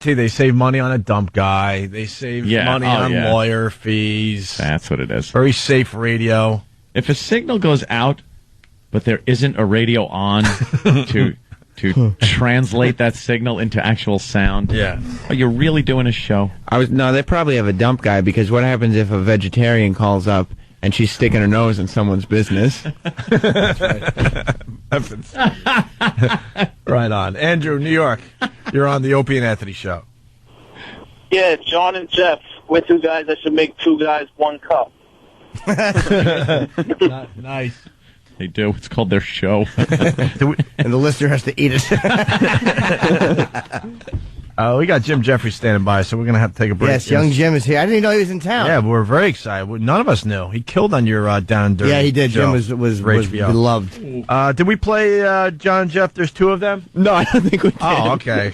See, they save money on a dump guy. They save money on lawyer fees. That's what it is. Very safe radio. If a signal goes out, but there isn't a radio on to translate that signal into actual sound, are you really doing a show? No, they probably have a dump guy, because what happens if a vegetarian calls up and she's sticking her nose in someone's business? That's right. Right on. Andrew, New York. You're on the Opie and Anthony show. Yeah, John and Jeff. We're two guys that should make two guys one cup. Nice. They do. It's called their show. And the listener has to eat it. We got Jim Jeffries standing by, so we're going to have to take a break. Yes, young Jim is here. I didn't even know he was in town. Yeah, we're very excited. None of us knew. He killed on your Down and Dirty. Yeah, he did. Show Jim was beloved. Did we play John and Jeff? There's two of them? No, I don't think we did. Oh, okay.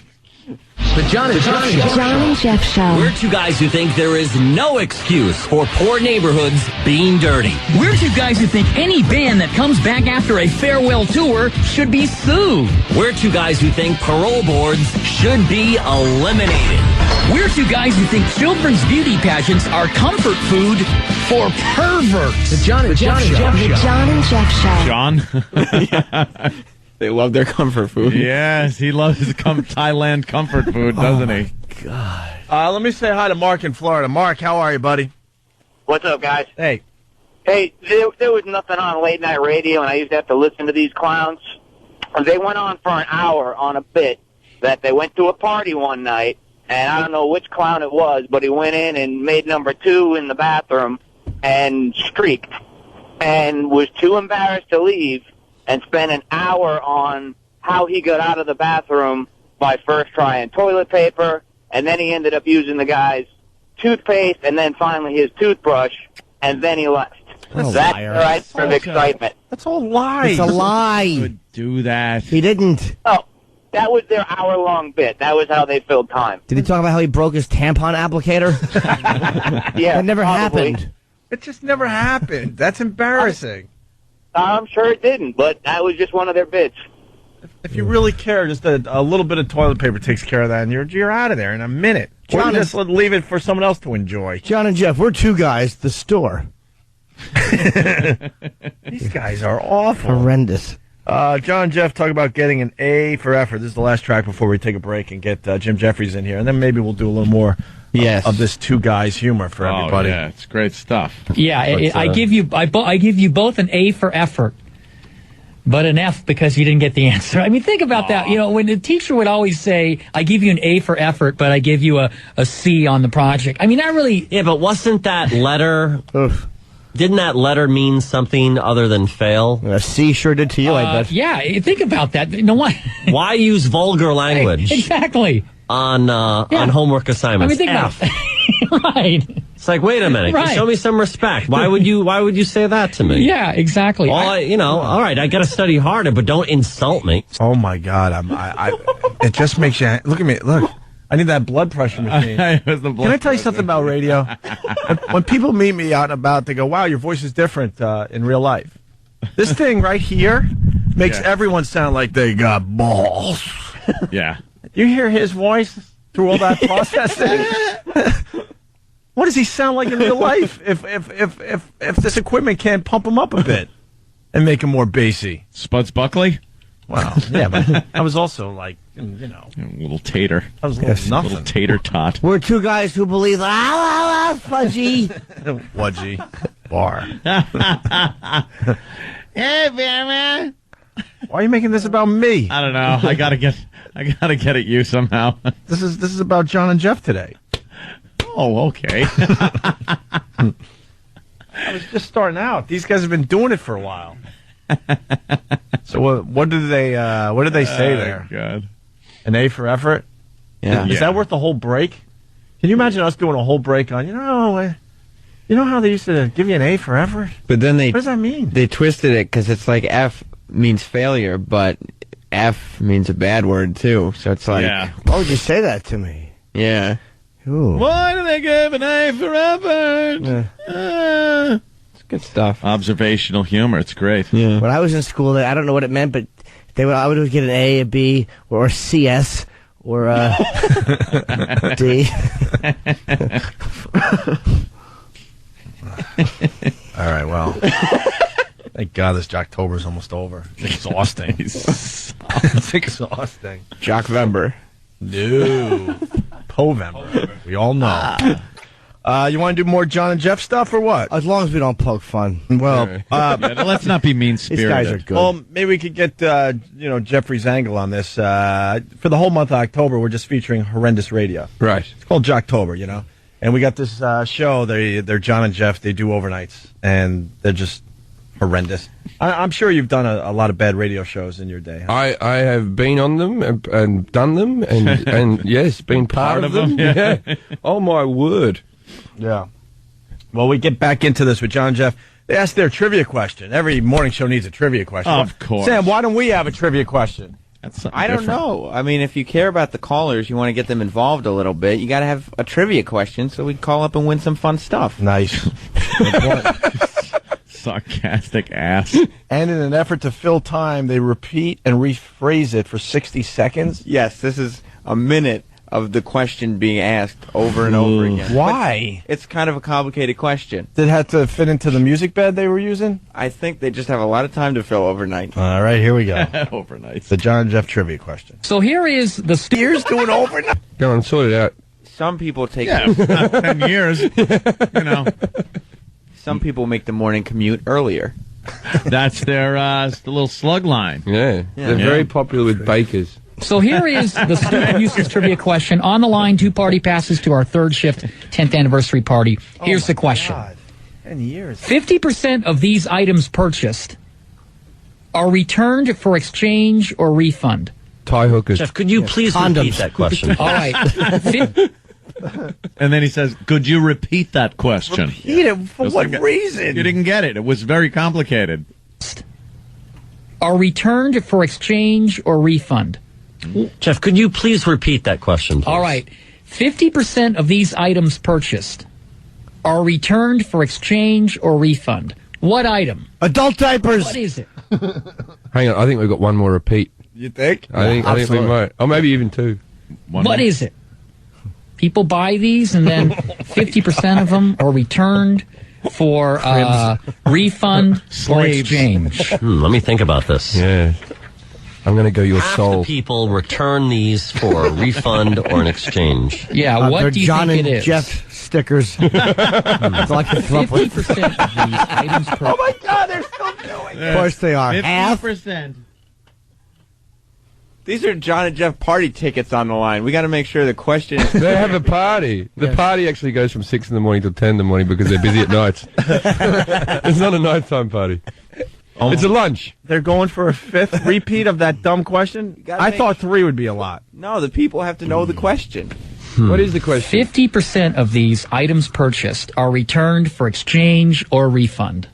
The John and Jeff Show. We're two guys who think there is no excuse for poor neighborhoods being dirty. We're two guys who think any band that comes back after a farewell tour should be sued. We're two guys who think parole boards should be eliminated. We're two guys who think children's beauty pageants are comfort food for perverts. The John and Jeff Show. The John and Jeff Show. John? They love their comfort food. Yes, he loves his Thailand comfort food, doesn't he? God. Let me say hi to Mark in Florida. Mark, how are you, buddy? What's up, guys? Hey. Hey, there was nothing on late night radio, and I used to have to listen to these clowns. They went on for an hour on a bit that they went to a party one night, and I don't know which clown it was, but he went in and made number 2 in the bathroom and streaked and was too embarrassed to leave, and spent an hour on how he got out of the bathroom by first trying toilet paper, and then he ended up using the guy's toothpaste, and then finally his toothbrush, and then he left. That's right from excitement. That's all lies. It's a lie. He would do that. He didn't. Oh, that was their hour-long bit. That was how they filled time. Did he talk about how he broke his tampon applicator? Yeah, that never probably happened. It just never happened. That's embarrassing. I'm sure it didn't, but that was just one of their bits. If you really care, just a little bit of toilet paper takes care of that, and you're out of there in a minute. Or you just leave it for someone else to enjoy. John and Jeff, we're two guys, the store. These guys are awful. Horrendous. John and Jeff talk about getting an A for effort. This is the last track before we take a break and get Jim Jeffries in here, and then maybe we'll do a little more of this two guys humor for everybody. Yeah, it's great stuff. Yeah, I give you both an A for effort, but an F because you didn't get the answer. I mean, think about that. You know, when the teacher would always say, "I give you an A for effort, but I give you a C on the project." I mean, that really. Yeah, but wasn't that letter? Didn't that letter mean something other than fail? A C sure did to you, I bet. Yeah, think about that. You know what? Why use vulgar language? Exactly. On homework assignments. I mean, think about it. Right. It's like, wait a minute. Right. Show me some respect. Why would you say that to me? Yeah, exactly. All right, I got to study harder, but don't insult me. Oh my God, it just makes you look at me. Look, I need that blood pressure machine. Can I tell you something about radio? When people meet me out and about, they go, "Wow, your voice is different in real life." This thing right here makes everyone sound like they got balls. Yeah. You hear his voice through all that processing? What does he sound like in real life if this equipment can't pump him up a bit and make him more bassy? Spuds Buckley? Wow. Yeah, but I was also like, a little tater. I was nothing. A little tater tot. We're two guys who believe, fudgy. Wudgy. Bar. Hey, man. Why are you making this about me? I don't know. I gotta get at you somehow. This is about John and Jeff today. Oh, okay. I was just starting out. These guys have been doing it for a while. So what did they say there? God. An A for effort? Yeah. Is that worth the whole break? Can you imagine us doing a whole break on, you know how they used to give you an A for effort? But then what does that mean? They twisted it because it's like F means failure, but F means a bad word too. So it's like, why would you say that to me? Yeah. Ooh. Why do they give an A for effort? It's good stuff. Observational humor. It's great. Yeah. When I was in school, I don't know what it meant, but I would get an A, a B, or a CS, Or D. All right, well. Thank God this Jocktober is almost over. It's exhausting. It's exhausting. Jockvember. No. Povember. We all know. You want to do more John and Jeff stuff or what? As long as we don't poke fun. Well, let's not be mean-spirited. These guys are good. Well, maybe we could get Jeffrey's angle on this. For the whole month of October, we're just featuring horrendous radio. Right. It's called Jocktober, And we got this show. They're John and Jeff. They do overnights, and they're just horrendous. I'm sure you've done a lot of bad radio shows in your day. Huh? I have been on them and done them, and yes, been part of them. Yeah. Oh, my word. Yeah. Well, we get back into this with John and Jeff. They asked their trivia question. Every morning show needs a trivia question. Of course. Sam, why don't we have a trivia question? I don't know. I mean, if you care about the callers, you want to get them involved a little bit, you got to have a trivia question so we can call up and win some fun stuff. Nice. Sarcastic ass. And in an effort to fill time, they repeat and rephrase it for 60 seconds? Yes, this is a minute of the question being asked over and over again. Why? But it's kind of a complicated question. Did it have to fit into the music bed they were using? I think they just have a lot of time to fill overnight. All right, here we go. Overnight. The John and Jeff trivia question. So here is the Steers doing overnight. Go on, sort it out. Some people take... not 10 years. Some people make the morning commute earlier. That's their the little slug line. Yeah. They're very popular with bakers. So here is the student uses trivia question. On the line, 2 party passes to our third shift 10th anniversary party. Here's the question. God. 10 years. 50% of these items purchased are returned for exchange or refund. Tie hookers. Jeff, could you please repeat that question? All right. And then he says, could you repeat that question? Repeat it? For what reason? You didn't get it. It was very complicated. Are returned for exchange or refund. Jeff, could you please repeat that question, please? All right. 50% of these items purchased are returned for exchange or refund. What item? Adult diapers. What is it? Hang on, I think we've got one more repeat. You think? I think we might. Or maybe even 2. What is it? People buy these, and then 50% of them are returned for refund or exchange. Let me think about this. Yeah. I'm going to go your Half soul. the people return these for a refund or an exchange. Yeah, what do you John think and it is? Jeff stickers. It's like a 50% of these items per... Oh, my God, they're still doing it. Of course they are. 50%. These are John and Jeff party tickets on the line. We got to make sure the question is... They have a party. The party actually goes from 6 in the morning till 10 in the morning because they're busy at nights. It's not a nighttime party. It's a lunch. They're going for a 5th repeat of that dumb question? I thought 3 would be a lot. No, the people have to know the question. What is the question? 50% of these items purchased are returned for exchange or refund.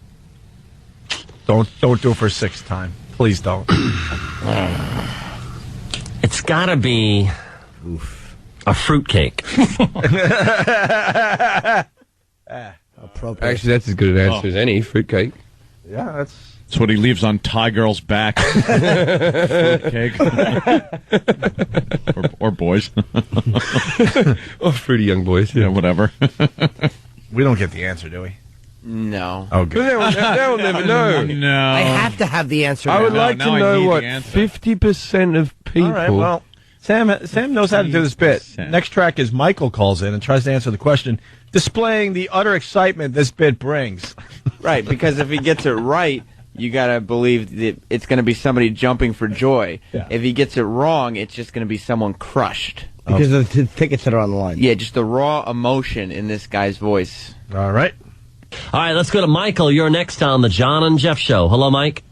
Don't do it for a 6th time. Please don't. It's got to be a fruitcake. Actually, that's as good an answer as any. Fruitcake. Yeah, that's what he leaves on Ty Girl's back. Fruitcake. or boys. Or fruity young boys. Yeah, whatever. we don't get the answer, do we? No. Oh, good. They'll never know. No. I have to have the answer. I would now. like to know what 50% of people... All right, well, Sam knows how to do this bit. Next track is Michael calls in and tries to answer the question, displaying the utter excitement this bit brings. Right, because if he gets it right, you got to believe that it's going to be somebody jumping for joy. Yeah. If he gets it wrong, it's just going to be someone crushed. Because of the tickets that are on the line. Yeah, just the raw emotion in this guy's voice. All right. All right, let's go to Michael. You're next on the John and Jeff Show. Hello, Mike.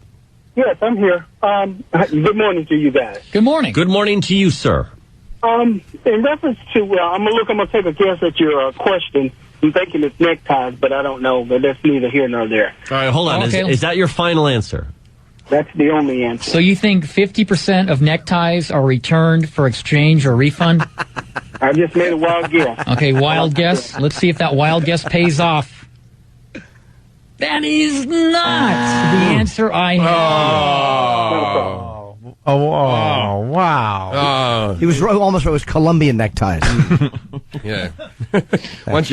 Yes, I'm here. Good morning to you guys. Good morning. Good morning to you, sir. In reference to, I'm gonna take a guess at your question. I'm thinking it's neckties, but I don't know. But that's neither here nor there. All right, hold on. Okay. Is that your final answer? That's the only answer. So you think 50% of neckties are returned for exchange or refund? I just made a wild guess. Okay, wild guess. Let's see if that wild guess pays off. That is not the answer I have. Wow. He was almost right. It was Colombian neckties. Yeah. Once